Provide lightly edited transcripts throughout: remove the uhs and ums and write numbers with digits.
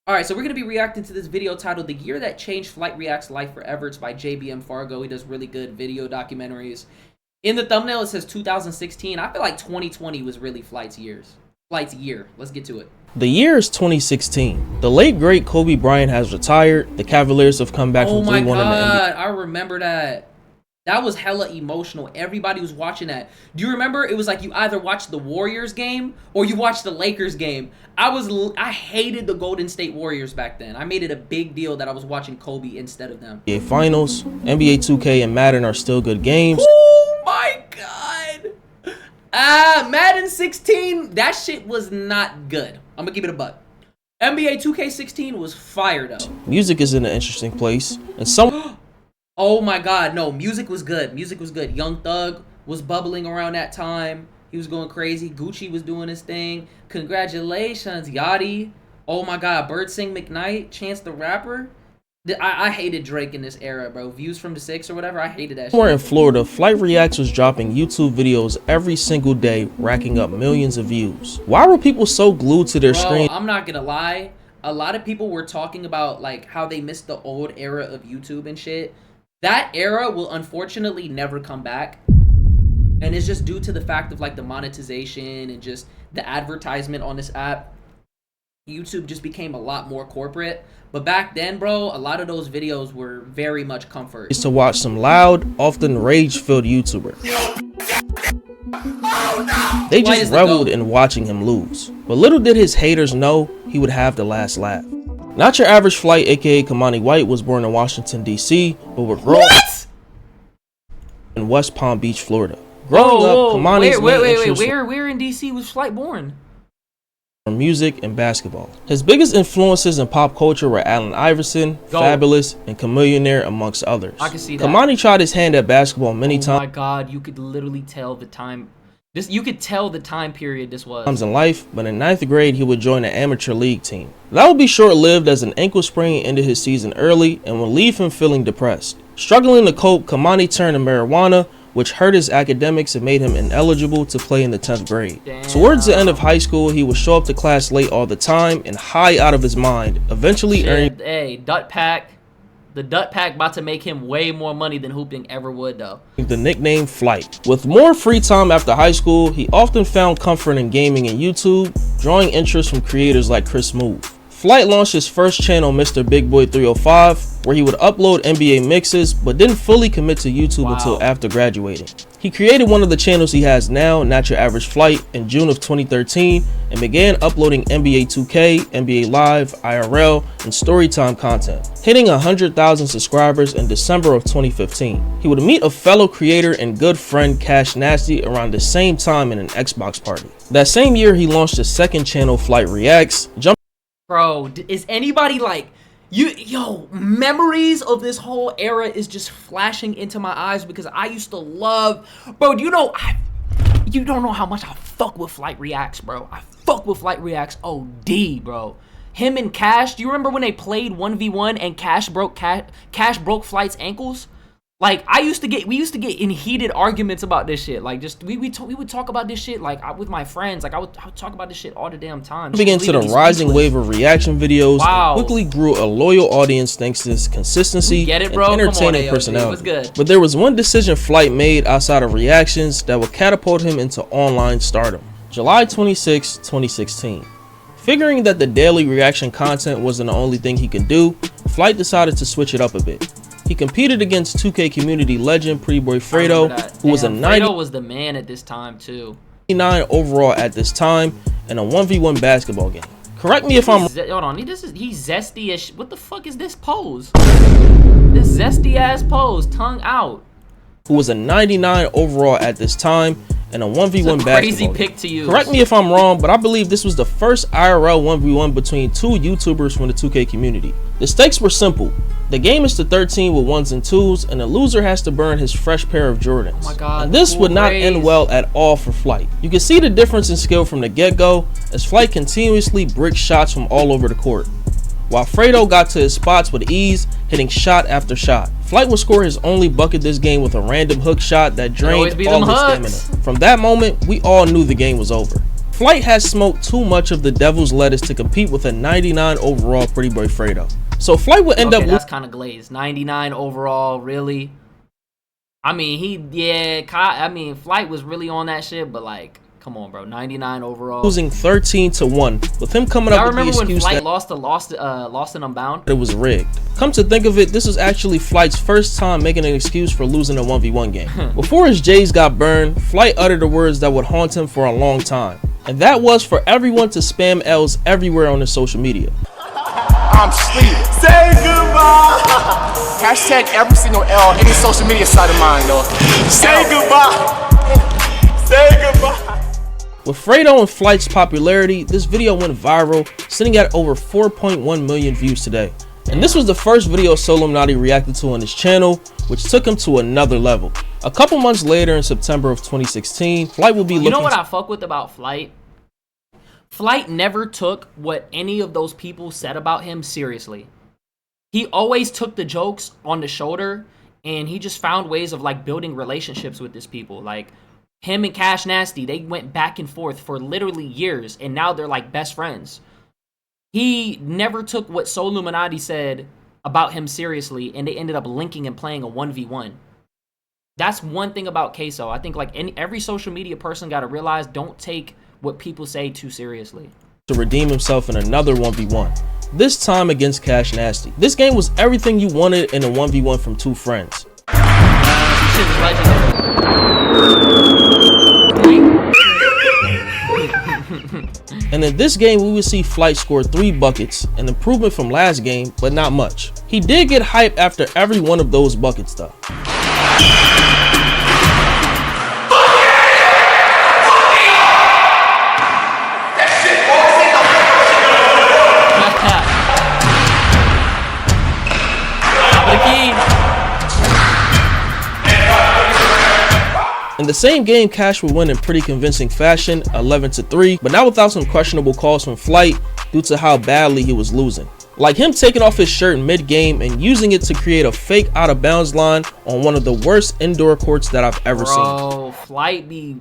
Alright, so we're going to be reacting to this video titled The Year That Changed Flight React's Life Forever. It's by JBM Fargo. He does really good video documentaries. In the thumbnail, it says 2016. I feel like 2020 was really Flight's year. Let's get to it. The year is 2016. The late great Kobe Bryant has retired. The Cavaliers have come back from 3-1 in the NBA. Oh my god, I remember that. That was hella emotional. Everybody was watching that. Do you remember? It was like you either watched the Warriors game or you watched the Lakers game. I hated the Golden State Warriors back then. I made it a big deal that I was watching Kobe instead of them. NBA Finals, NBA 2K and Madden are still good games. Oh my god. Madden 16, that shit was not good. I'm gonna give it a buck. NBA 2K16 was fire though. Music is in an interesting place, and some oh my god, no, music was good. Music was good. Young Thug was bubbling around that time. He was going crazy. Gucci was doing his thing. Congratulations, Yachty. Oh my god, Bird Sing McKnight, Chance the Rapper. I hated Drake in this era, bro. Views from the 6 or whatever, I hated that shit. Somewhere in Florida, Flight Reacts was dropping YouTube videos every single day, racking up millions of views. Why were people so glued to their screen? I'm not gonna lie. A lot of people were talking about like how they missed the old era of YouTube and shit. That era will unfortunately never come back. And it's just due to the fact of like the monetization and just the advertisement on this app. YouTube just became a lot more corporate. But back then, bro, a lot of those videos were very much comfort. Is to watch some loud, often rage-filled YouTuber. They just reveled in watching him lose. But little did his haters know he would have the last laugh. Not your average Flight, aka Kamani White, was born in Washington, D.C., but would grow up in West Palm Beach, Florida. Growing up, Kamani's where in DC was Flight born? From music and basketball. His biggest influences in pop culture were Allen Iverson, Fabulous, and Chamillionaire, amongst others. I can see that. Kamani tried his hand at basketball many times. Oh my god, you could literally tell the time. You could tell the time period this was. In life, but in 9th grade, he would join an amateur league team. That would be short-lived as an ankle sprain ended his season early and would leave him feeling depressed. Struggling to cope, Kamani turned to marijuana, which hurt his academics and made him ineligible to play in the 10th grade. Damn. Towards the end of high school, he would show up to class late all the time and high out of his mind, eventually earning... Hey, Dut Pack. The Dut Pack about to make him way more money than hooping ever would, though. The nickname Flight. With more free time after high school, he often found comfort in gaming and YouTube, drawing interest from creators like Chris Move. Flight launched his first channel, Mr. Big Boy 305, where he would upload NBA mixes, but didn't fully commit to YouTube until after graduating. He created one of the channels he has now, Not Your Average Flight, in June of 2013, and began uploading NBA 2K, NBA Live, IRL, and Storytime content, hitting 100,000 subscribers in December of 2015. He would meet a fellow creator and good friend, Cash Nasty, around the same time in an Xbox party. That same year, he launched his second channel, Flight Reacts. Bro, is anybody like yo, memories of this whole era is just flashing into my eyes because I used to love, bro, you don't know how much I fuck with Flight Reacts, bro. I fuck with Flight Reacts OD, bro. Him and Cash, do you remember when they played 1v1 and Cash broke Flight's ankles? Like, we used to get in heated arguments about this shit. Like, just we would talk about this shit like with my friends. Like I would talk about this shit all the damn time. Began to the rising wave of reaction videos. And quickly grew a loyal audience thanks to his consistency and entertaining personality. But there was one decision Flight made outside of reactions that would catapult him into online stardom. July 26, 2016. Figuring that the daily reaction content wasn't the only thing he could do, Flight decided to switch it up a bit. He competed against 2K community legend Pretty Boy Fredo, who was a 90 was the man at this time too. 99 overall at this time in a 1v1 basketball game. Correct me if I'm hold on, he's zesty as what the fuck is this pose? This zesty ass pose, tongue out. Who was a 99 overall at this time in a 1v1 basketball crazy pick to use. Correct me if I'm wrong, but I believe this was the first IRL 1v1 between two YouTubers from the 2K community. The stakes were simple. The game is to 13 with 1s and 2s, and the loser has to burn his fresh pair of Jordans. Oh my God, and this would not end well at all for Flight. You can see the difference in skill from the get-go, as Flight continuously bricked shots from all over the court, while Fredo got to his spots with ease, hitting shot after shot. Flight would score his only bucket this game with a random hook shot that drained all his stamina. From that moment, we all knew the game was over. Flight has smoked too much of the devil's lettuce to compete with a 99 overall Pretty Boy Fredo. So Flight would end up. That's kind of glazed. 99 overall, really? I mean, Flight was really on that shit, but like, come on, bro. 99 overall. Losing 13-1, with him coming up with the excuse when Flight that lost in Unbound? It was rigged. Come to think of it, this was actually Flight's first time making an excuse for losing a 1v1 game. Before his J's got burned, Flight uttered the words that would haunt him for a long time. And that was for everyone to spam L's everywhere on his social media. I'm sleep. Say goodbye. Hashtag every single L, any social media site of mine, though. Say goodbye. Say goodbye. With Fredo and Flight's popularity, this video went viral, sitting at over 4.1 million views today. And this was the first video Solominati reacted to on his channel, which took him to another level. A couple months later in September of 2016, Flight will be looking. You know what I fuck with about Flight? Flight never took what any of those people said about him seriously. He always took the jokes on the shoulder, and he just found ways of like building relationships with these people. Like him and Cash Nasty, they went back and forth for literally years, and now they're like best friends. He never took what Solominati said about him seriously, and they ended up linking and playing a 1v1. That's one thing about Queso. I think like every social media person got to realize, don't take what people say too seriously. To redeem himself in another 1v1, this time against Cash Nasty. This game was everything you wanted in a 1v1 from two friends. And in this game, we would see Flight score 3 buckets, an improvement from last game, but not much. He did get hype after every one of those buckets though. In the same game, Cash would win in pretty convincing fashion, 11-3, but not without some questionable calls from Flight due to how badly he was losing. Like him taking off his shirt mid-game and using it to create a fake out-of-bounds line on one of the worst indoor courts that I've ever seen. Bro, Flight be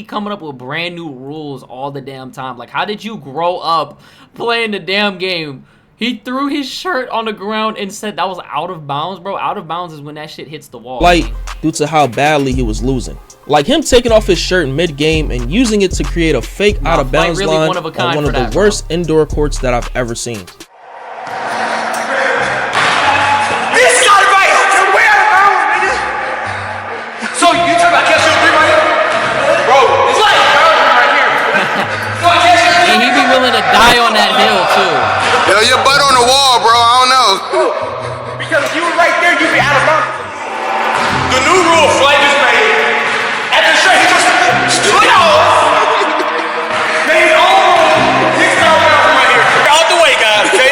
coming up with brand new rules all the damn time. Like, how did you grow up playing the damn game? He threw his shirt on the ground and said that was out of bounds, bro. Out of bounds is when that shit hits the wall. Flight due to how badly he was losing. Like him taking off his shirt mid-game and using it to create a fake out-of-bounds really line on one of the worst indoor courts that I've ever seen. This shot right here. Way out of bounds, nigga. So you talking about catching a 3 right here? Bro, it's like right here. And he be willing to die on that hill too. Yo, your butt on the wall, bro. I don't know. Because if you were right there, you'd be out of bounds. The new rule Flight just made. At the straight, he just split off. Made all 6 out right here. Out the way, guys, okay?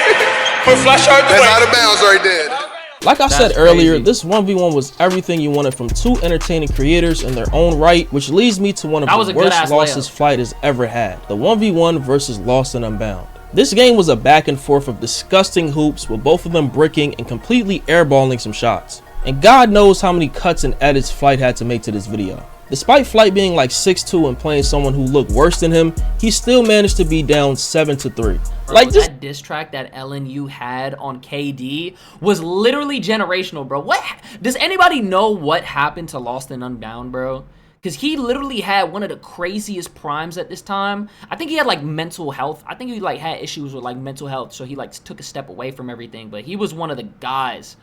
Put Flash out the way. That's out of bounds right there. Like I said earlier, this 1v1 was everything you wanted from two entertaining creators in their own right, which leads me to one of the worst losses Flight has ever had. The 1v1 versus Lost and Unbound. This game was a back and forth of disgusting hoops with both of them bricking and completely airballing some shots. And God knows how many cuts and edits Flight had to make to this video. Despite Flight being like 6'2" and playing someone who looked worse than him, he still managed to be down 7-3. Like this, that diss track that LNU had on KD was literally generational, bro. What does anybody know what happened to Lost and Unbound, bro? Because he literally had one of the craziest primes at this time. I think he had like mental health. I think he like had issues with like mental health, so he like took a step away from everything. But he was one of the guys.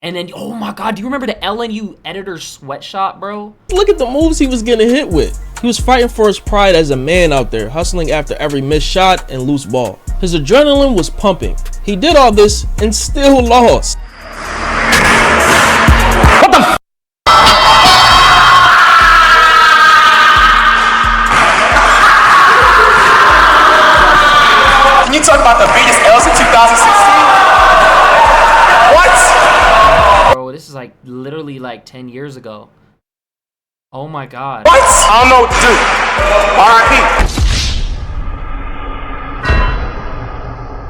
And then, oh my God, do you remember the LNU editor's sweatshop, bro? Look at the moves he was getting hit with. He was fighting for his pride as a man out there, hustling after every missed shot and loose ball. His adrenaline was pumping. He did all this and still lost. What the f? Can you talk about the biggest L's in 2016? What? Bro, this is like literally like 10 years ago. Oh my God. What? I don't know what to do. R.I.P.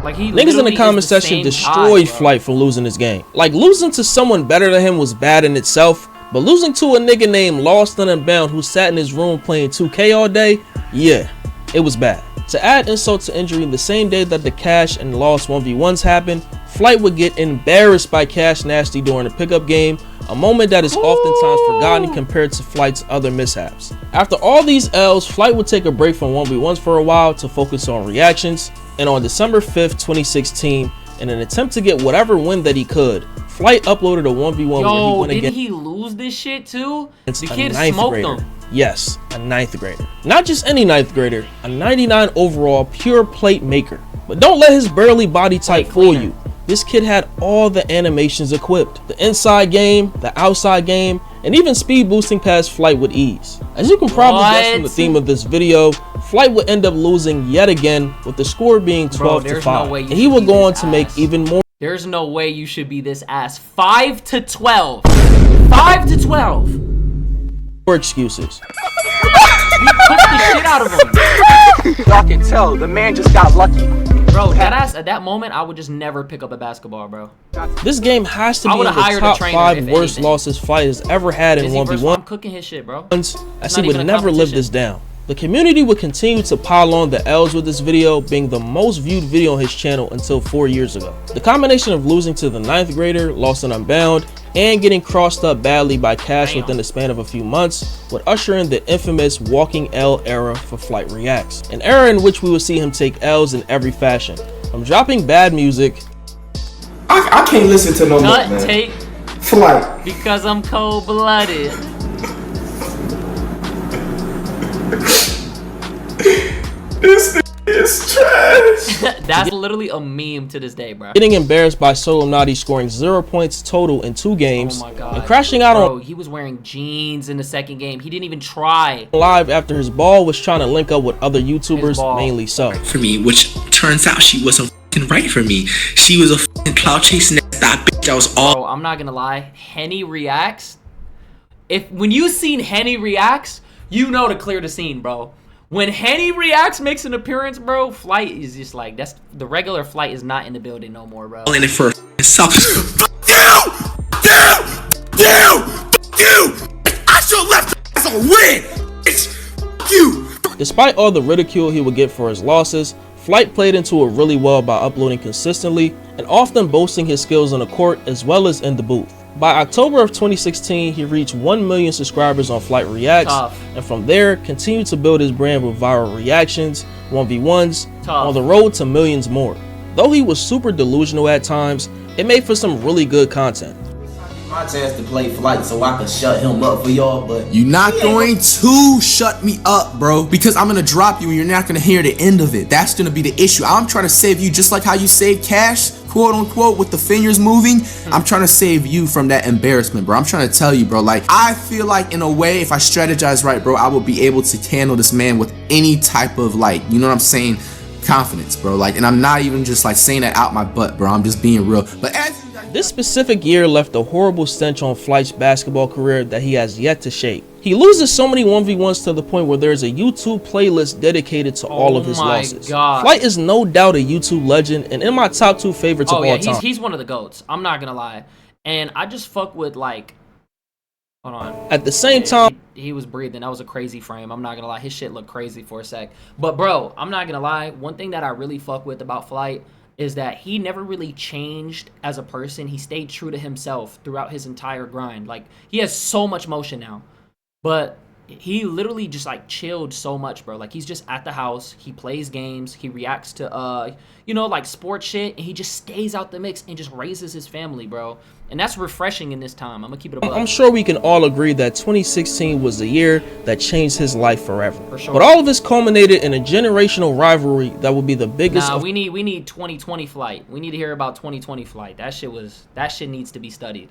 Like he Niggas in the comment section destroyed Flight for losing this game. Like losing to someone better than him was bad in itself, but losing to a nigga named Lost and Unbound who sat in his room playing 2K all day, yeah, It was bad. To add insult to injury, the same day that the Cash and Lost 1v1s happened, Flight would get embarrassed by Cash Nasty during a pickup game, a moment that is oftentimes forgotten compared to Flight's other mishaps. After all these L's, Flight would take a break from 1v1s for a while to focus on reactions, and on December 5th, 2016, in an attempt to get whatever win that he could, Flight uploaded a 1v1 where he went didn't against he lose this shit too? The a kid ninth smoked grader. him. Yes, a 9th grader. Not just any 9th grader, a 99 overall pure plate maker. But don't let his burly body type fool you. This kid had all the animations equipped. The inside game, the outside game, and even speed boosting past Flight with ease. As you can probably guess from the theme of this video, Flight would end up losing yet again, with the score being 12-5. And he would go on to make even more. There's no way you should be this ass. 5-12. 5-12. Excuses. You pushed the shit out of him. Y'all can tell the man just got lucky. Bro, that ass at that moment, I would just never pick up a basketball, bro. This game has to be in the top 5 worst losses Flight has ever had in 1v1. I'm cooking his shit, bro. As he would never live this down. The community would continue to pile on the L's with this video being the most viewed video on his channel until 4 years ago. The combination of losing to the 9th grader, Lost and Unbound, and getting crossed up badly by Cash within the span of a few months would usher in the infamous walking L era for Flight Reacts. An era in which we would see him take L's in every fashion. From dropping bad music. I can't listen to no more, man. Take Flight. Because I'm cold-blooded. This is trash. That's literally a meme to this day, bro. Getting embarrassed by Solomnati scoring 0 points total in 2 games. Oh my God. And crashing out on. He was wearing jeans in the second game. He didn't even try. Live after his ball was trying to link up with other YouTubers, mainly so. For me, which turns out she wasn't f***ing right for me. She was a f***ing cloud chasing that bitch. I was all. Bro, I'm not gonna lie. Henny reacts. When you seen Henny reacts, you know to clear the scene, bro. When Henny Reacts makes an appearance, bro, Flight is just like, that's the regular Flight is not in the building no more, bro. In it for itself. Fuck you! I should have left as a win! It's you! Despite all the ridicule he would get for his losses, Flight played into it really well by uploading consistently and often boasting his skills on the court as well as in the booth. By October of 2016, he reached 1 million subscribers on Flight Reacts, and from there, continued to build his brand with viral reactions, 1v1s, on the road to millions more. Though he was super delusional at times, it made for some really good content. My chance to play Flight so I can shut him up for y'all, but you're not going to shut me up, bro, because I'm gonna drop you and you're not gonna hear the end of it. That's gonna be the issue. I'm trying to save you just like how you saved Cash, quote unquote, with the fingers moving. I'm trying to save you from that embarrassment, bro. I'm trying to tell you, bro, like, I feel like in a way, if I strategize right, bro, I will be able to handle this man with any type of, like, you know what I'm saying, confidence, bro. Like, and I'm not even just like saying that out my butt, bro. I'm just being real. But this specific year left a horrible stench on Flight's basketball career that he has yet to shake. He loses so many 1v1s to the point where there's a YouTube playlist dedicated to all of his losses. God. Flight is no doubt a YouTube legend and in my top 2 favorites of all time. He's one of the GOATs. I'm not gonna lie. And I just fuck with, like, hold on. At the same time, he was breathing. That was a crazy frame. I'm not gonna lie. His shit looked crazy for a sec. But bro, I'm not gonna lie. One thing that I really fuck with about Flight is that he never really changed as a person. He stayed true to himself throughout his entire grind. Like, he has so much motion now, but he literally just like chilled so much, bro. Like, he's just at the house, he plays games, he reacts to you know, like sports shit, and he just stays out the mix and just raises his family, bro. And that's refreshing in this time. I'm gonna keep it above. I'm sure we can all agree that 2016 was the year that changed his life forever. For sure. But all of this culminated in a generational rivalry that will be the biggest. We need 2020 Flight. We need to hear about 2020 Flight. That shit needs to be studied.